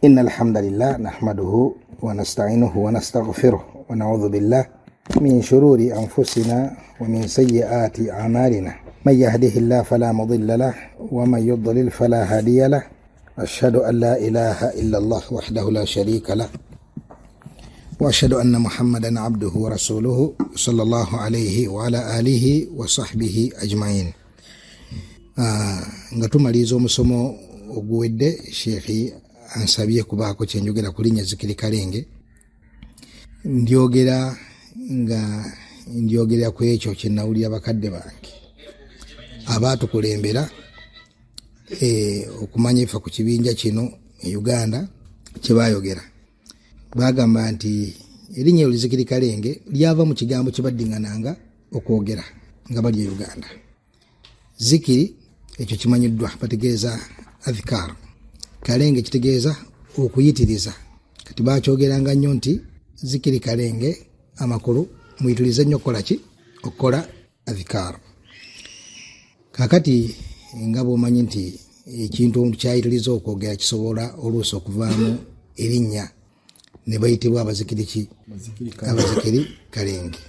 إن الحمد لله نحمده ونستعينه ونستغفره ونعوذ بالله من شرور أنفسنا ومن سيئات أعمالنا من يهده الله فلا مضل له ومن يضلل فلا هادي له أشهد أن لا إله إلا الله وحده لا شريك له وأشهد أن محمدا عبده ورسوله صلى الله عليه وعلى آله وصحبه أجمعين. ngatumaliza omusomo oguwedde Sheikh ansabye kubaako kyenjogera ku linnya Zikiri Kalenge, ndyogera ku ekyo kye nawulira bakadde bange abaatukulembera okumanya efa ku kibinja kino e Uganda kye baayogera. Bagamba nti erinnya Zikiri Kalenge lyava mu kigambo kye baddiŋŋananga okwogera nga bali e Uganda. Zikiri ekyo kimanyiddwa bategeeza adhikar, Kalenge kitegeeza okuyitiriza. Kati bakyogeranga nnyo nti Zikiri Kalenge amakulu muyitirize nnyo okukola ki? Okukola adhikar. Kakati nga bw'omanyi nti ekintu kyayitiriza okwogera kisobola oluusi okuvaamu erinnya ne bayitibwa abazikiri Kalenge.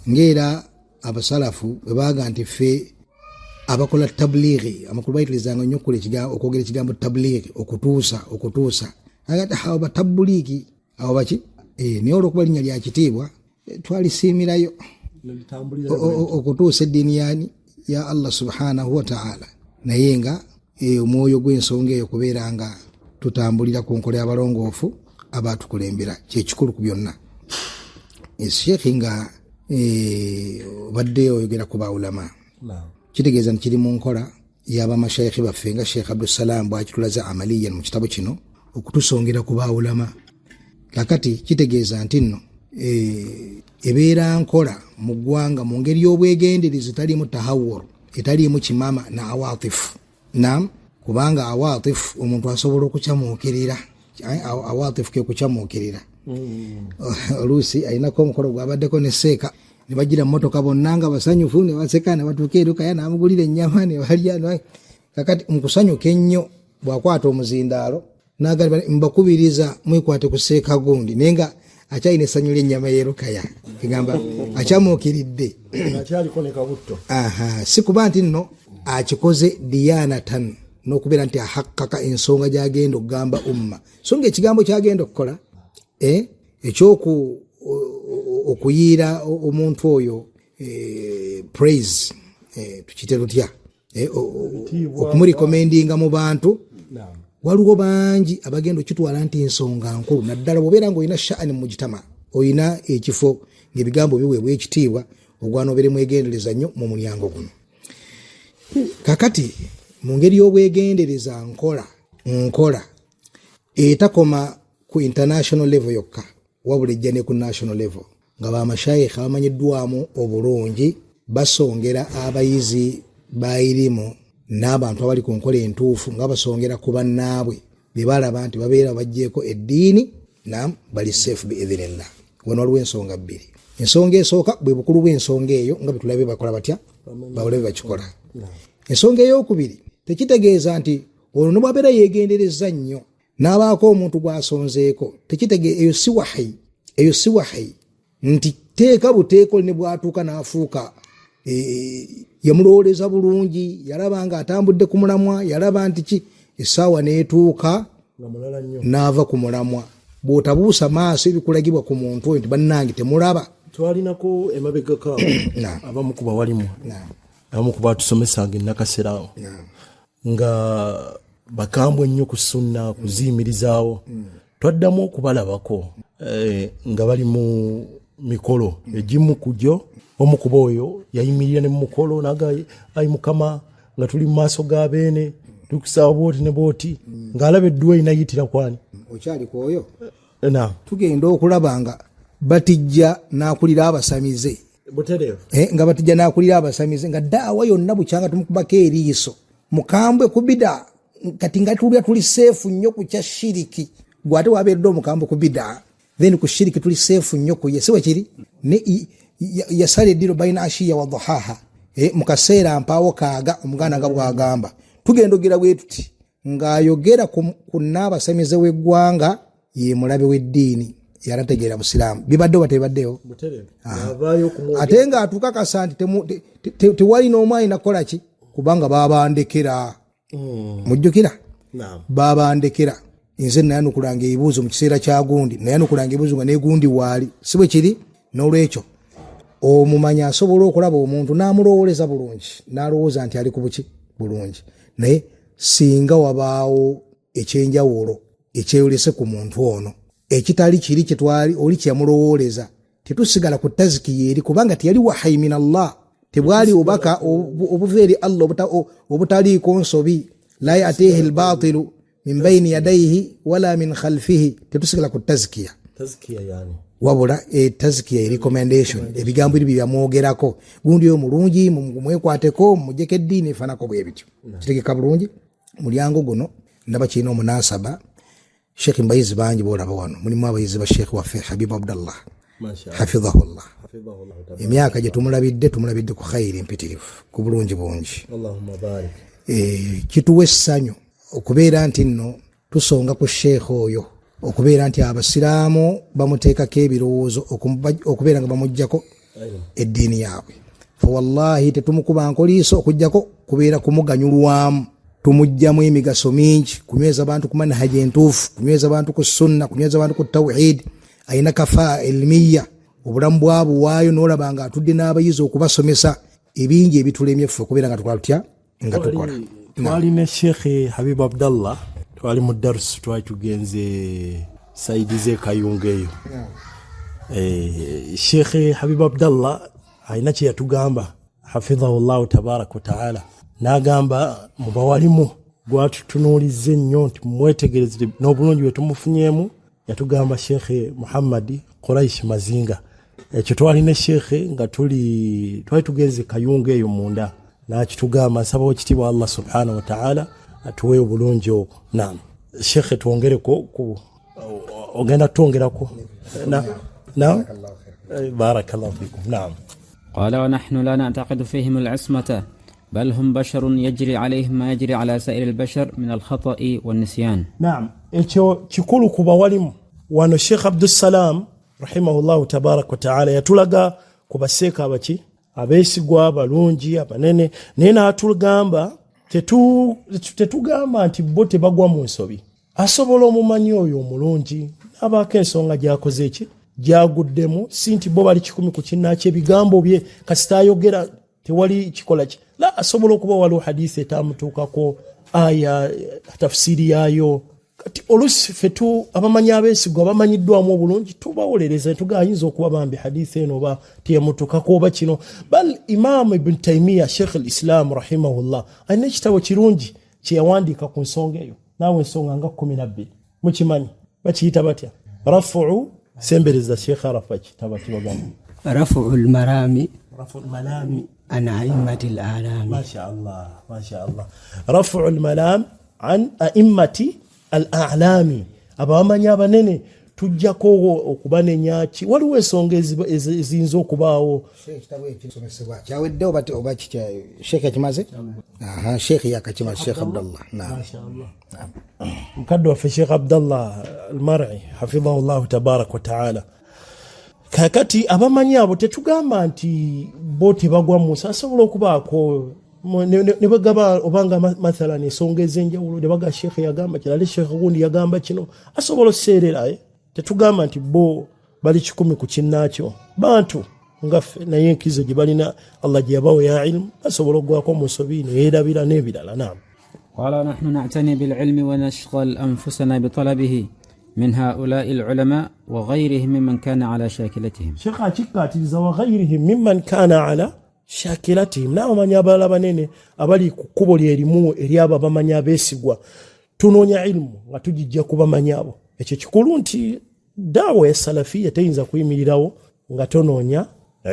Ng'era abasalafu bwe baaga nti ffe abakola tablighi amakulu bayitirizanga nnyo okwogera ekigambo tablighi, okutuusa agati awo batabuliki awo baki naye olwokuba linnya lya kitiibwa twalisiimirayo okutuusa eddiini yani ya Allah subhanahu wa ta'ala, naye nga omwoyo gw'ensonga eyo kubeera nga tutambulira ku nkola y'abalongoofu abaatukulembera kyekikulu ku byonna. Sheikh nga obadde oyogera ku baulama, kitegeeza nti kiri mu nkola y'abamashayikhi baffe nga Sheikh Abdussalam bw'akitulaza amaliyan mu kitabo kino okutusongera ku baulama. Kakati kitegeeza nti nno ebeera nkola mu ggwanga mu ngeri y'obwegenderezi etaliimu tahawur, etaliimu kimama na awatifu. Naam, kubanga awatifu omuntu asobola okukyamuukirira, awatifu ke kukyamuukirira. Oluusi alinako omukolo gwabaddeko ne seeka ne bagira mmotoka bonna nga basanyufu ne baseka ne batuuka eruka ya n'amugulira ennyama ne balya. Kakati nkusanyuka ennyo bw'akwata omuzindaalo n'agamba mbakubiriza mwekwate ku seeka gundi, naye nga akyalina essanyu ly'ennyama y'erukaya egamba akyamuukiridde si kuba nti nno akikoze diyanatan n'okubeera nti ahakkaka ensonga gy'agenda okugamba umma. So nga ekigambo ky'agenda okukola okuyiira omuntu oyo praise tukite tutya okumurekomendinga mu bantu, waliwo bangi abagenda okitwala nti ensonga nkulu, naddala bw'obeera ng'olina sha'ani mu mujtama, olina ekifo ng'ebigambo biweebwa ekitiibwa, ogwana obeere mwegendereza nnyo mu mulyango guno. Kakati mu ngeri y'obwegendereza nkola etakoma ku international level yokka, wabula ejja ne ku national level, nga bamashayikha bamanyiddwamu obulungi basongera abayizi bayirimu n'abantu abali ku nkola entuufu nga basongera ku bannaabwe be balaba nti babeera baggyeko eddiini bali safe biidhinillah. Wano waliwo ensonga bbiri. Ensonga esooka bwe bukulu bw'ensonga eyo nga betulabe bakola batya, bawulabe bakikola. Ensonga ey'okubiri tekitegeeza nti ono ne bwabeera yeegendereza nnyo n'abaako omuntu gw'asonzeeko, eyo si wahayi nti teeka buteeko ne bwatuuka n'afuuka yamulowooleza bulungi, yalaba nga atambudde ku mulamwa, yalaba nti ki essaawa n'etuuka n'ava ku mulamwa. Bw'otabuusa maaso ebikulagibwa ku muntu oyo nti bannange temulaba. Twalinako emabegako abamu ku bawalimu, abamu ku batusomesanga ennakaseraawo nga bakambwe ennyo ku sunna kuziyimirizaawo. Twaddamu okubalabako nga bali mu mikolo egimu kujjo, omu kuba oyo yayimirira ne mu mukolo naga ayi Mukama nga tuli mu maaso ga beene tukusaba bwoti ne bwoti ng'alaba edduwa inayitira kwani. Okyali ku oyo tugenda okulaba nga batijja n'akulira abasamize nga batijja n'akulira abasamize nga daawa yonna bukyanga tumukubako eriiso mukambwe ku bida, kati nga tulya tuli seefu nnyo ku kya shiriki, gwate wabeeredde omukambwe ku bida, then ku shiriki tuli seefu nnyo ku ye. Siwe kiri yasala eddiro baina ashiya wa dhuhaha mu kaseera mpaawo kaaga omuganda nga bw'agamba. Tugenda ogera bwe tuti ng'ayogera ku nnaabasamize w'eggwanga ye mulabe w'eddiini yalategeera busiraamu bibadde oba tebaddeyo ate ng'atukakasa nti tewali n'omu alina kukola ki kubanga babandekera mujjukira babandekera nze nayanukulanga ebibuuzo mu kiseera kya gundi nayanukulanga ebibuuzo nga negundi waali si bwe kiri n'olwekyo omumanya asobola okulaba omuntu n'amulowooleza bulungi n'alowooza nti ali ku buki bulungi naye singa wabaawo ekyenjawulo ekyeyolese ku muntu ono ekitali kiri kyetwali oli kyeyamulowooleza tetusigala ku tazikiya eri kubanga teyali wahayi min Allah tebwali obubaka obuva eri Allah obutaliiko nsobi la yatihi albatilu min bayni yadayhi wala min khalfihi tetusigala ku tazikiya yani wabula tazikiya recommendation ebigambo ebyo byamwogerako gundi oyo mulungi mumwekwateko mujjeko eddiini efaanako bwe bityo kitegeka bulungi mulyango guno ndaba kirina omunasaba Sheikh mbayizi bangi boolaba wano mulimu abayizi ba Sheikh waffe Habib Abdallah hafidhahullah emyaka gye tumulabidde ku khayiri mpitirivu ku bulungi bungi Allahumma barik kituwa essanyu okubeera nti nno tusonga ku Sheikh oyo okubeera nti abasiraamu bamuteekako ebirowoozo okubeera nga bamuggyako eddiini yaabwe fa wallahi tetumukuba nkoliiso okuggyako kubeera kumuganyulwamu tumujjamu emigaso mingi kunyweza abantu ku manhaji entuufu kunyweza abantu ku sunna kunyweza abantu ku tawhid ayina kafaa ilmiya obulamu bwabo waayo n'olaba nga atudde n'abayizi okubasomesa ebingi ebitulemye ffe okubeera nga tukola tutya nga tukola twali ne Sheikh Habib Abdallah twali mu darusu twali tugenze saidi ze kayunga eyo Sheikh Habib Abdallah ayina kye yatugamba hafidhahullahu tabaraka wa taala n'agamba mu bawalimu gwatutunuuliza ennyo nti mwetegereze n'obulungi bwe tumufunyemu yatugamba Sheikh Muhammad Quraish Mazinga ekyo twali ne Sheikh nga twali tugenze kayunga eyo munda n'akitugamba nsaba ekitiibwa Allah subhanahu wa ta'ala atuwe obulungi obwo naam Sheikh twongereko ku ogenda twongerako naam barakallahu fikum naam قال ونحن لا نعتقد فيهم العصمة بل هم بشر يجري عليهم ما يجري على سائر البشر من الخطأ والنسيان نعم ekyo kikulu ku bawalimu wano Sheikh Abdus Salam rahimahullahu tabarak wa ta'ala yatulaga ku baseeka abaki abeesigwa balungi abanene naye n'atugamba tetugamba nti bo tebagwa mu nsobi asobola omumanyi oyo omulungi abaako ensonga gyakoze eki gyaguddemu si nti bo bali kikumi ku kinnaakyo ebigambo bye kasita ayogera tewali kikola ki la asobola okuba waliwo hadisi etamutuukako aya tafsiri yaayo kati olusi fetu abamanyi abeesigwa abamanyiddwamu obulungi tubawolereza tugayinza okuba bambi hadisi eno oba teyamutuukako oba kino bal Imam Ibn Taymiyyah Sheikh al-Islam rahimahullah alina ekitabo kirungi kyeyawandiika ku nsonga eyo naawe ensonga nga 12 mukimanyi bakiyita batya rafu sembereza Sheikh Arafa kitabo kibagamba rafu al-marami عن أئمة الأعلام ما شاء الله رفع الملام عن أئمة الأعلام أبا من يابنني tujjako okubanenya ki waliwo ensonga eziyinza okubaawo kyawedde oba Sheikh akimaze Sheikh yakakimaze Sheikh Abdallah mukadde waffe Sheikh Abdallah al-Mar'i hafidhahullahu tabarak wa ta'ala kakati abamanyi abo tetugamba nti bo tebagwa mu asobola okubaako ne bagaba obanga mathalan ensonga ez'enjawulo ne baga Sheikh yagamba kirala Sheikh gundi yagamba kino asobola oseerera tetugamba nti bo bali kikumi ku kinnaakyo bantu ngaffe naye enkizo gye balina Allah gye yabawo ya ilmu asobola okugwako mu nsobi neerabira n'ebirala naam wala nahnu na'tani bil ilmi wa nashghal anfusana bi talabihi من هؤلاء العلماء وغيرهم ممن كان على شاكلتهم شيخ akikatiriza وغيرهم ممن كان على شاكلتهم nabo manyi abalala banene abali ku kkubo lyerimu eri abo abamanyi abeesigwa tunoonya ilmu nga tugijja kubamanya abo ekyo kikulu nti daawa ya salafiya teyinza kuyimirirawo nga tonoonya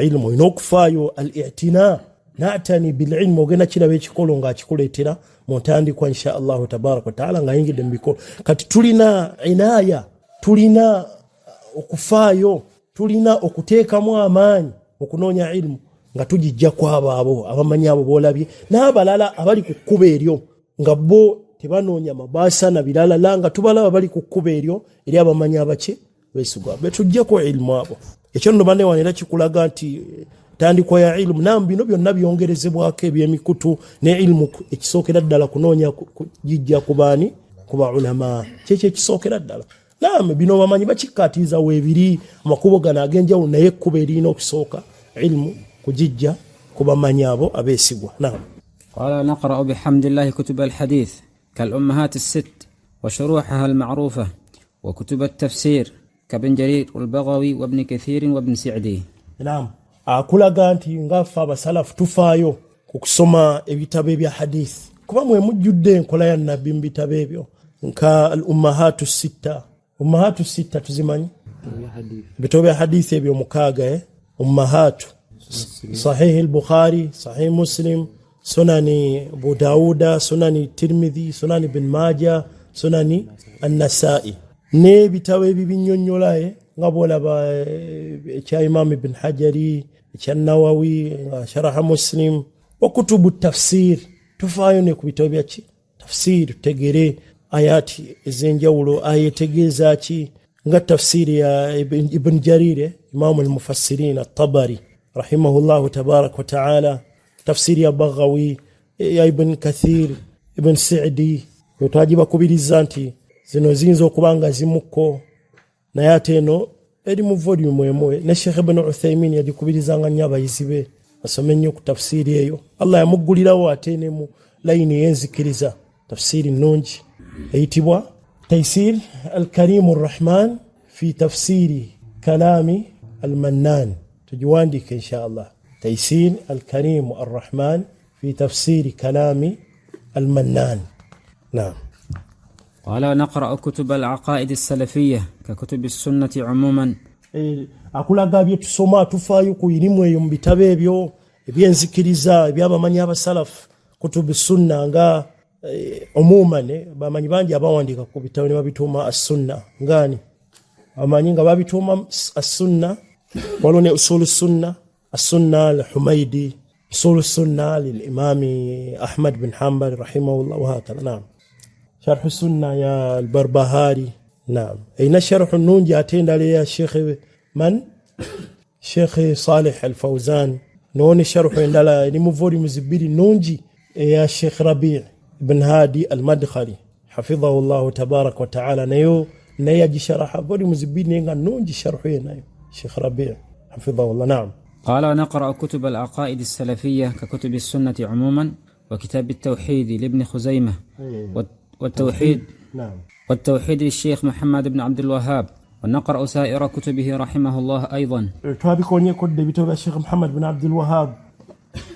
ilmu olina okufaayo al-i'tina na'tani bil ilmi ogenda kiraba ekikolo nga akikuleetera mu ntandikwa insha Allahu tabaraka wa taala nga yingidde mu bikolo kati tulina inaaya tulina okufaayo tulina okuteekamu amaanyi okunoonya ilmu nga tugijja kwabo abo abamanyi abo boolabye n'abalala abali ku kkuba eryo nga bo tebanoonya mabaasa na birala langa tubalaba bali ku kkubo eryo eri abamanyi abaki beesigwa betuggyeko ilmu abo ekyo nno bane wanera kikulaga nti tandikwa ya ilmu nambi bino byonna byongerezebwako ebyemikutu ne ilmu ekisookera ddala kunoonya kujijja ku baani ku baulama kyekyo ekisookera ddala naam bino bamanyi bakikkaatiiza weebiri amakubo gano ag'enjawulo naye ekkubo erina okusooka ilmu kujijja ku bamanyi abo abeesigwa naam. قال نقرأ بحمد الله كتب الحديث كالأمهات الست وشروحها المعروفة وكتب التفسير كابن جرير والبغوي وابن كثير وابن سعدي. نعم akulaga nti ngaffe abasalafu tufaayo ku kusoma ebitabo ebya hadith kuba mwe mujjudde enkola ya nabbi mu bitabo ebyo nka al ummahatu sitta tuzimanyi bitabo bya hadith ebyo mukaaga ummahatu sahih al-Bukhari sahih Muslim sunani Abu Dawuda sunani Tirmidhi sunani Ibn Majah sunani An-Nasa'i ne bitabo ebibinyonnyola nga bwolaba ekya Imam Ibn Hajari ekya Nawawi sharaha Muslim wa kutubu tafsir tufaayo ne ku bitabo bya tafsir tutegere ayati ezenjawulo ayetegeeza ki nga tafsiri ya Ibn Jarir Imam al-Mufassirin at-Tabari rahimahullahu tabarak wa ta'ala tafsiri ya Baghawi ya Ibn Kathir Ibn Sa'di twajiba kubiriza nti zino zinzo okubanga zimuko naye ate eno eri mu volume emwe ne Sheikh Ibn Uthaymin yagikubirizanga nnyo abayizi be basome nnyo ku tafsiri eyo Allah yamuggulirawo ate ne mu layini yenzikiriza tafsiri nnungi eyitibwa Taysir al-Karim ar-Rahman fi tafsiri kalami al-Mannan tujiwandike insha Allah Taysir al-Karim ar-Rahman fi tafsiri kalami al-Mannan. نعم. قال نقرأ كتب العقائد السلفية ككتب السنة عموما. akulaga bye tusoma tufaayo ku ilimu eyo mu bitabo ebyo ebyenzikiriza ebyabamanyi abasalaf kutubu sunna nga omumane bamanyi bangi abawandiika ku bitabo ne babituuma as-sunna ngani amanyi nga babituuma as-sunna waliwo ne usulu sunna as-sunna al-Humaydi usulu sunna lil-imami Ahmad bin Hanbal rahimahullah wa hakadha. Naam. شرح السنة يا البربهاري. نعم أين شرح النونجي أتين عليه الشيخ من شيخ صالح الفوزان نوني شرح عندنا نمفوري مزبيري نونجي يا شيخ ربيع بن هادي المدخلي حفظه الله تبارك وتعالى نيجي شرح فوري مزبيري نيجا نونجي شرحه نيو شيخ ربيع حفظه الله. نعم. قال نقرأ كتب العقائد السلفية ككتب السنة عموما وكتاب التوحيد لابن خزيمة والتوحيد. نعم. والتوحيد للشيخ محمد بن عبد الوهاب ونقرأ سائر كتبه رحمه الله أيضا. توابكون يكون بتوب الشيخ محمد بن عبد الوهاب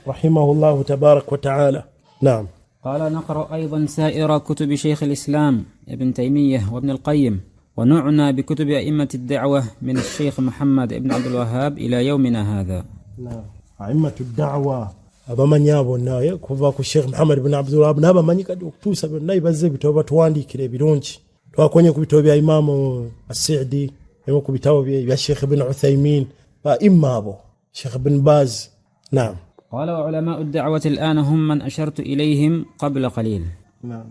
رحمه الله تبارك وتعالى. نعم. قال نقرأ أيضا سائر كتب شيخ الإسلام ابن تيمية وابن القيم ونعنى بكتب أئمة الدعوة من الشيخ محمد بن عبد الوهاب إلى يومنا هذا. نعم. أئمة الدعوة abamanyi abo naye kuva ku Sheikh Muhammad bin Abdul Wahhab n'abamanyi kati okutuusa byonna ibazze bitabo batuwandiikira ebirungi twakonye ku bitabo bya Imam As-Sa'di emu ku bitabo bya Sheikh Ibn Uthaymin ba imma abo Sheikh Ibn Baz. نعم. قال علماء الدعوة الآن هم من أشرت إليهم قبل قليل. نعم.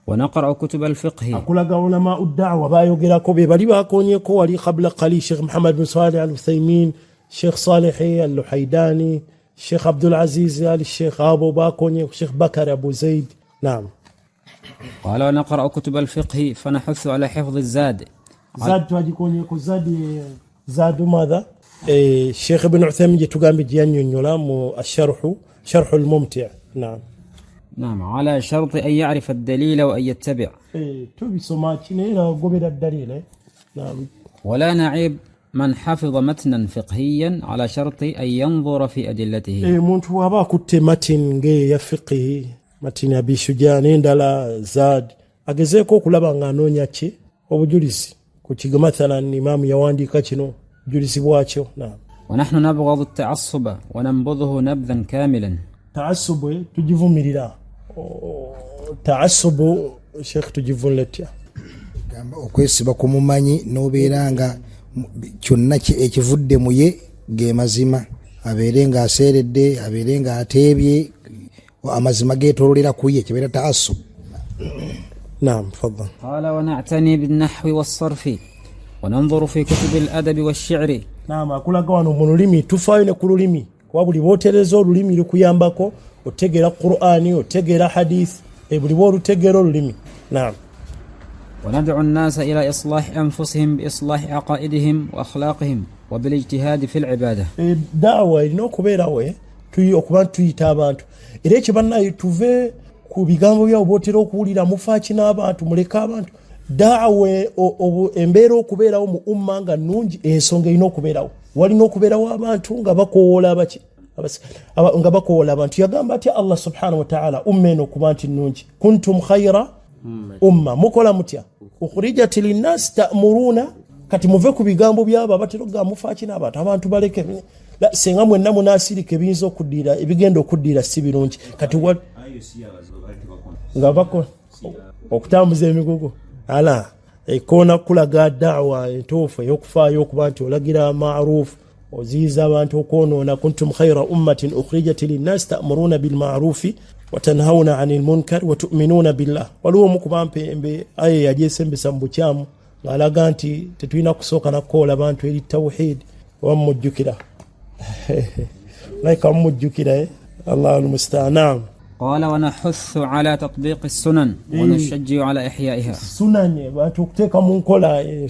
ونقرأ كتب الفقه. أقول علماء الدعوة بايوغراكو ببالي باكوني كوالي قبل قليل شيخ محمد بن صالح العثيمين شيخ صالحي اللحيداني الشيخ عبد العزيز آل الشيخ أبو باكوني الشيخ بكر أبو زيد. نعم. قال ونقرأ كتب الفقه فنحث على حفظ الزاد. زاد تواجيكوني يكو زاد ماذا؟ الشيخ ابن عثيمين يتقام بجيان ينيولام شرح الممتع. نعم. نعم على شرط أن يعرف الدليل وأن يتبع. توبي سماتيني لا قبل الدليل. نعم. ولا نعيب من حفظ متنا فقهيا على شرط أن ينظر في أدلته. مونتو أبا كنت متن جي فقهي متن أبي شجاع ندلا زاد أجزاكو كلابا نانونيا شيء وبجلس كنت مثلا إمام يواندي كاتشنو جلس بواتشو. نعم. ونحن نبغض التعصب وننبذه نبذا كاملا. تعصب تجيبون ميرا تعصب شيخ تجيبون لتيا. okwesiba kumumanyi nobeeranga kyonna ekivudde muye ge mazima abeere nga aseeredde abeere nga ateebye amazima geetoolera kuye kibeera taasub. نعم تفضل. قال ونعتني بالنحو والصرف وننظر في كتب الأدب والشعر. نعم akulaga wano mu lulimi tufaayo ne ku lulimi kuba buli bootereza olulimi lukuyambako otegeera Qur'ani otegeera hadith buli bolutegeera olulimi. نعم. وندعو الناس إلى إصلاح أنفسهم بإصلاح عقائدهم وأخلاقهم وبالاجتهاد في العبادة. دعوة إنه كبيرة okuba tuyita abantu era ekibannayo tuve ku bigambo bya obotera okuwulira mufaaki n'abantu muleka abantu daawe embeera okubeerawo mu umma nga nnungi ensonga erina okubeerawo walina okubeerawo abantu nga bakowoola nga bakowoola abantu yagamba atya Allah subhanahu wa ta'ala umma eno okuba nti nnungi kuntum khayra umma mukola mutya ukhrijat linnas ta'muruna kati muve ku bigambo byabo abatera okuga mufaaki n'abantu abantu baleke senga mwenna munasirike binzo okuddira ebigenda okuddira si birungi kati nga bako okutambuza emigugu ala ekona kulaga da'wa entuufu ey'okufaayo okuba nti olagira ma'ruf oziiza abantu okwonoona kuntum khayra ummatin ukhrijat linnas ta'muruna bil ma'rufi wa tanhauna 'anil munkar wa tu'minuna billah waliwo mukuba mpembe aye yajesembesa mu bukyamu ng'alaga nti tetulina kusooka nakoola abantu eri tawhid wamujjukira لايك مجوكيدا الله المستعان. قال ونحث على تطبيق السنن ونشجع على إحيائها. سنن بانtu kuteka mu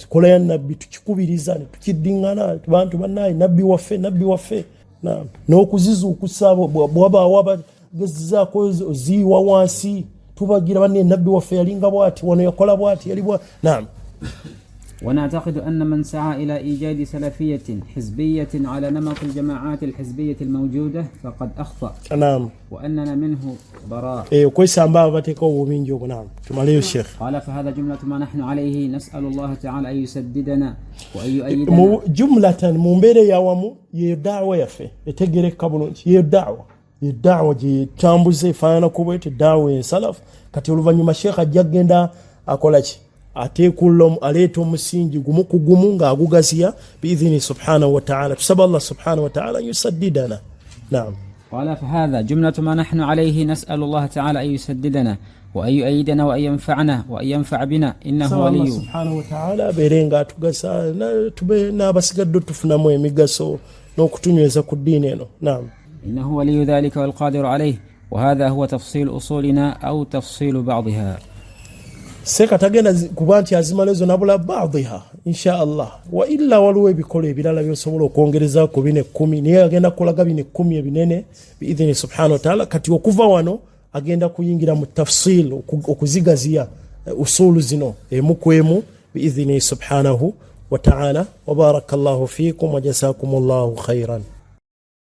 kola ya nabbi tukikubirizana tukidingana bantu bannaye nabbi waffe na n'okuziza okusaba bwaba gezizaako ziwa wansi tubagira banne nabbi waffe yalinga bwati wano yakola bwati yali bwa. naam. ونعتقد أن من سعى إلى إيجاد سلفية حزبية على نمط الجماعات الحزبية الموجودة فقد أخطأ. نعم. وأننا منه براء. كويس أمبا بتكو من جو. نعم. تمالي الشيخ. قال فهذا جملة ما نحن عليه نسأل الله تعالى أن يسددنا وأن يؤيدنا. جملة مبيرة يوامو يدعوة يفي يتجري قبلون يدعوة جي تامبوزي فانا كوبيت دعوة سلف كتيولو فانيما شيخ جاكيندا أكولاتي ate kullum aleto musingi gumu kugumu nga agugasiya biidhni subhanahu wa ta'ala tusaba Allah subhanahu wa ta'ala yusaddidana. نعم. قال فهذا جملة ما نحن عليه نسأل الله تعالى أن يسددنا وأن يؤيدنا وأن ينفعنا وأن ينفع بنا إنه ولي. الله سبحانه وتعالى berenga tugasa na basigaddo tufunamu emigaso n'okutunyweza ku ddiini eno. نعم. إنه ولي ذلك والقادر عليه وهذا هو تفصيل أصولنا أو تفصيل بعضها. seka tagenda kubanti azimalezo nabula baadhiha insha Allah wa illa waliwo ebikolo ebirala byosobola okwongereza ku bine 10 niye agenda kulaga bine 10 ebinene biidhni subhanahu wa ta'ala kati okuva wano agenda kuyingira mu tafsil okuzigaziya usulu zino emukwemu biidhni subhanahu wa ta'ala wa barakallahu fiikum wa jazakumullahu khairan.